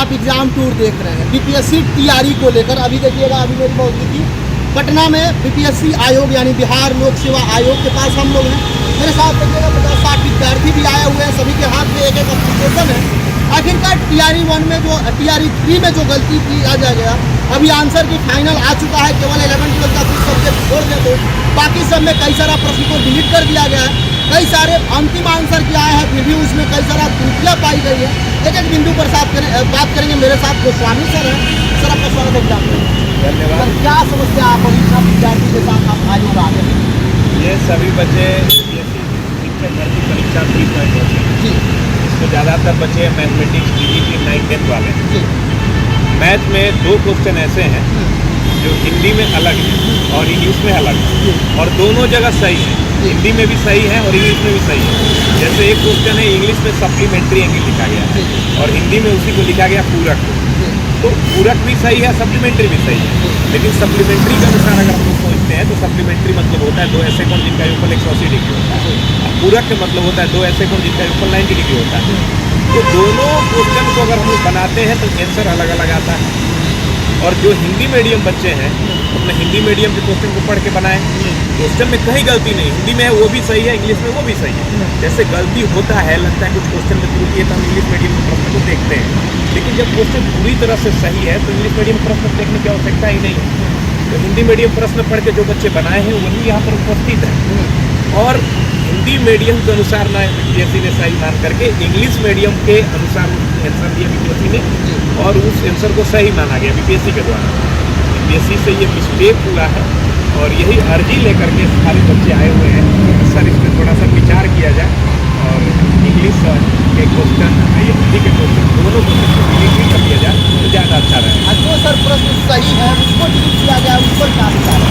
आप exam tour देख रहे हैं बीपीएससी तैयारी को लेकर। अभी देखिएगा, अभी मेरी मौजूदगी थी पटना में बीपीएससी आयोग यानी बिहार लोक सेवा आयोग के पास हम लोग हैं। मेरे साथ देखिएगा 50-60 विद्यार्थी भी आए हुए हैं, सभी के हाथ में एक एप्लीकेशन है। आखिरकार टीआरई 1 में जो टीआरई 3 में जो गलती की आ गया, अभी आंसर की फाइनल आ चुका है। केवल 11-12 का कुछ सब्जेक्ट छोड़ दें तो बाकी सब में कई सारा प्रश्न को डिलीट कर दिया गया है। कई सारे अंतिम आंसर क्या है फिर भी उसमें कई सारा त्रुटियाँ पाई गई है। एक बिंदु पर बात करेंगे। मेरे साथ गोस्वामी सर हैं। सर आपका स्वागत है एग्जाम में। धन्यवाद। क्या समस्या आप परीक्षा विद्यार्थी के साथ आप आयोग आ गए? ये सभी बच्चे शिक्षक भर्ती परीक्षा 3.0 जी इसमें ज़्यादातर बच्चे मैथमेटिक्स DGT 9th वाले हैं। जी मैथ में 2 क्वेश्चन ऐसे हैं जो हिंदी में अलग है और इंग्लिश में अलग है, और दोनों जगह सही है। हिंदी में भी सही है और इंग्लिश में भी सही है। जैसे एक क्वेश्चन है इंग्लिश में सप्लीमेंट्री एंगल लिखा गया है और हिंदी में उसी को लिखा गया पूरक। तो पूरक भी सही है, सप्लीमेंट्री भी सही है, लेकिन सप्लीमेंट्री के अनुसार अगर हम लोग सोचते हैं तो सप्लीमेंट्री मतलब होता है 2 ऐसे कोण जिनका योगफल 180 डिग्री होता है। पूरक का मतलब होता है 2 ऐसे कोण जिनका योगफल 90 डिग्री होता है। तो दोनों क्वेश्चन को अगर हम लोग बनाते हैं तो आंसर अलग अलग आता है। और जो हिंदी मीडियम बच्चे हैं अपने हिंदी मीडियम के क्वेश्चन को पढ़ के बनाएं। क्वेश्चन में कहीं गलती नहीं, हिंदी में है वो भी सही है, इंग्लिश में वो भी सही है। जैसे गलती होता है, लगता है कुछ क्वेश्चन में त्रुटि है तो हम इंग्लिश मीडियम के प्रश्न को देखते हैं, लेकिन जब क्वेश्चन पूरी तरह से सही है तो इंग्लिश मीडियम प्रश्न देखने की आवश्यकता ही नहीं है। तो हिंदी मीडियम प्रश्न पढ़ के जो बच्चे बनाए हैं वही यहाँ पर उपस्थित है, और हिंदी मीडियम के अनुसार ना बीपीएससी ने सही मान करके इंग्लिश मीडियम के अनुसार आंसर दिया बीपीएससी ने, और उस आंसर को सही माना गया बीपीएससी के द्वारा। बीपीएससी से ये मिस्टेक हुआ है और यही अर्जी लेकर के सारे बच्चे आए हुए हैं। सर इस पर थोड़ा सा विचार किया जाए और इंग्लिश के क्वेश्चन या हिंदी के क्वेश्चन दोनों क्वेश्चन को डिलीट कर दिया जाए तो ज़्यादा अच्छा रहेगा। जो सर प्रश्न सही है उसको डिलीट किया गया, उस पर क्या विचार है?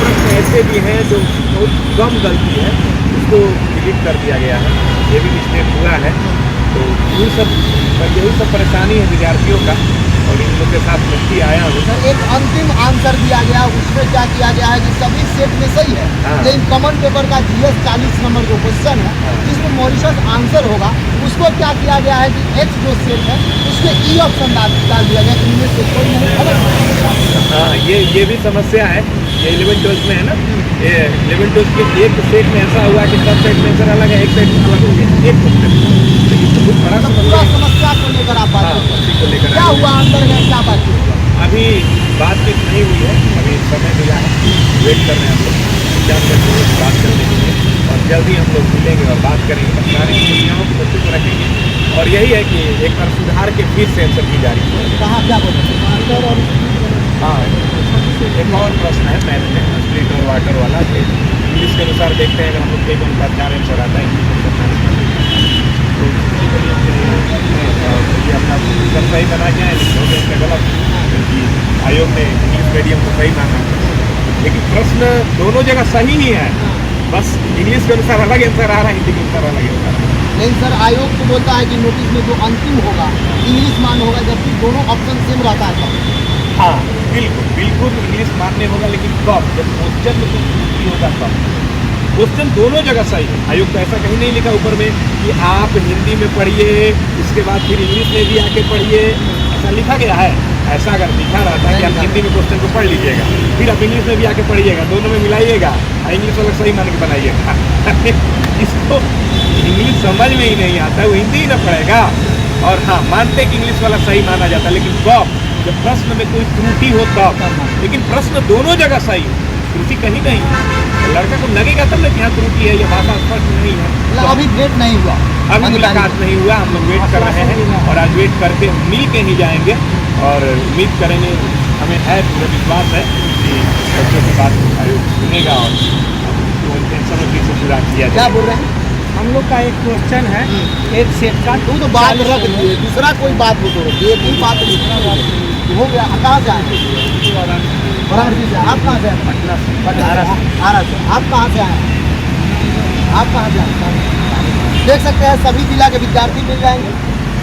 प्रश्न ऐसे भी हैं जो बहुत कम गलती है, उसको डिलीट कर दिया गया है, ये भी मिस्टेक हुआ है। तो यही सब परेशानी है विद्यार्थियों का, और इन लोग के साथ मुक्ति आया हूँ। सर एक अंतिम आंसर दिया गया, उसमें क्या किया गया है कि सभी सेट में सही है, लेकिन कॉमन पेपर का GS 40 नंबर जो क्वेश्चन है जिसमें मॉरिशस आंसर होगा, उसको क्या किया गया है कि H जो सेट है उसमें E ऑप्शन डाल दिया गया, इनमें से कोई नहीं अलग। हाँ, ये भी समस्या है। ये 11-12 में है ना, ये 11-12 के एक सेट में ऐसा हुआ कि सब सेट में आंसर अलग है, एक सेट में अलग हो गया, एक क्वेश्चन। बहुत बड़ा समस्या को लेकर आप बात को लेकर क्या हुआ अंदर में, क्या बात हुई? अभी बातचीत नहीं हुई है, अभी समय मिला है, वेट कर रहे हैं हम लोग एग्जाम करते हुए बात करने के लिए, और जल्दी हम लोग मिलेंगे और बात करेंगे, सारी समस्याओं को बच्चों को रखेंगे। और यही है कि एक बार सुधार के फिर से आंसर की जा रही है। कहाँ क्या बोलते? हाँ, एक और प्रश्न है मैथ में स्प्लिट और वाटर वाला, इंग्लिश के अनुसार देखते हैं अगर हम लोग कई बार 4 आंसर आता है तो ये अपना सब सही बना के आए, लेकिन गलत, क्योंकि आयोग ने इंग्लिश मीडियम को सही माना, लेकिन प्रश्न दोनों जगह सही ही है, बस इंग्लिश के अनुसार अलग आंसर आ रहा है, हिंदी के अनुसार अलग आंसर आ रहा है। लेकिन सर आयोग तो बोलता है कि नोटिस में जो अंतिम होगा इंग्लिश मान होगा, जबकि दोनों ऑप्शन सेम रहता है। हाँ बिल्कुल इंग्लिश मान्य होगा, लेकिन कब? जब क्वेश्चन में कुछ त्रुटि होगा तब। क्वेश्चन दोनों जगह सही है। आयोग तो ऐसा कहीं नहीं लिखा ऊपर में कि आप हिंदी में पढ़िए इसके बाद फिर इंग्लिश में भी आके पढ़िए, ऐसा लिखा गया है? ऐसा अगर लिखा रहता कि आप हिंदी में क्वेश्चन को पढ़ लीजिएगा फिर आप इंग्लिश में भी आके पढ़िएगा, दोनों में मिलाइएगा, इंग्लिश वाला सही मान के बनाइएगा। इसको इंग्लिश समझ में ही नहीं आता है, वो हिंदी ही ना पढ़ेगा। और हाँ, मानते कि इंग्लिश वाला सही माना जाता है, लेकिन कब? जब प्रश्न में कोई त्रुटि हो तब। लेकिन प्रश्न दोनों जगह सही है, त्रुटि कहीं नहीं है। लड़का को लगेगा तब ना कि यहाँ त्रुटि है, ये भाषा स्पष्ट नहीं है। तो अभी वेट नहीं हुआ, अभी मुलाकात नहीं हुआ, हम लोग वेट कर रहे हैं और आज वेट करके मिल के ही जाएंगे, और उम्मीद करेंगे, हमें है पूरा विश्वास है कि बच्चों की बात आयोग सुनेगा और टेंशन में फिर से पूरा किया जाए। क्या बोल रहे हैं? हम लोग का एक क्वेश्चन है, एक सेट का तू तो बात रख दिए, दूसरा कोई बात हो तो एक ही बात हो गया। कहाँ से आए? वाराणसी से। आप कहाँ से आए? पटना से। आरा से। आप कहाँ से आए? आप कहाँ से आए? देख सकते हैं सभी जिला के विद्यार्थी मिल जाएंगे,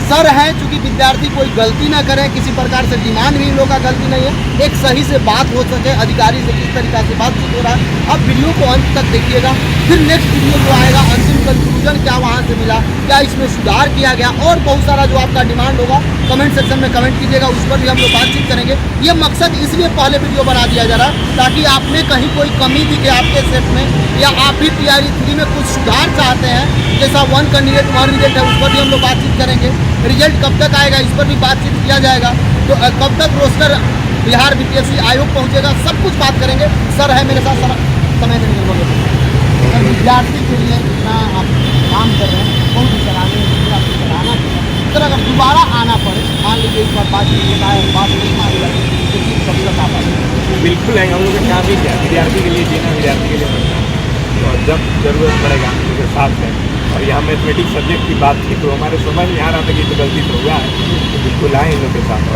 सर है, चूंकि विद्यार्थी कोई गलती ना करे, किसी प्रकार से डिमांड भी इन लोगों का गलती नहीं है, एक सही से बात हो सके, अधिकारी से किस तरीका से बातचीत हो रहा है। अब वीडियो को अंत तक देखिएगा, फिर नेक्स्ट वीडियो जो आएगा अंतिम कंक्लूजन क्या वहाँ से मिला, क्या इसमें सुधार किया गया, और बहुत सारा जो आपका डिमांड होगा कमेंट सेक्शन में कमेंट कीजिएगा, उस पर भी हम लोग बातचीत करेंगे। ये मकसद इसलिए पहले वीडियो बना दिया जा रहा है ताकि आप में कहीं कोई कमी दिखे आपके सेट में, या आप भी TRE 3 में कुछ सुधार चाहते हैं, जैसा 1 कैंडिडेट 1 रिजल्ट है, उस पर भी हम लोग बातचीत करेंगे। रिजल्ट कब तक आएगा इस पर भी बातचीत किया जाएगा, तो कब तक रोस्टर बिहार BPSC आयोग पहुंचेगा, सब कुछ बात करेंगे। सर है मेरे साथ, समय देने के लिए सर, विद्यार्थी के लिए इतना आप काम कर रहे हैं, बहुत ही सराहनीय है, आपको सराहना चाहिए। सर अगर दोबारा आना पड़े, मान लीजिए इस बार बात नहीं आएगा, तो चीज़ कब तक आ पाएगी? बिल्कुल आएंगे, हम लोग का काम ही क्या है, विद्यार्थी के लिए जीना, विद्यार्थी के लिए मरना। तो जब जरूरत पड़ेगा हम लोग के साथ हैं। और यहाँ मैथमेटिक्स सब्जेक्ट की बात थी तो हमारे समझ में आ रहा था कि तो गलती तो हुआ है, तो बिल्कुल आए इन लोग के साथ।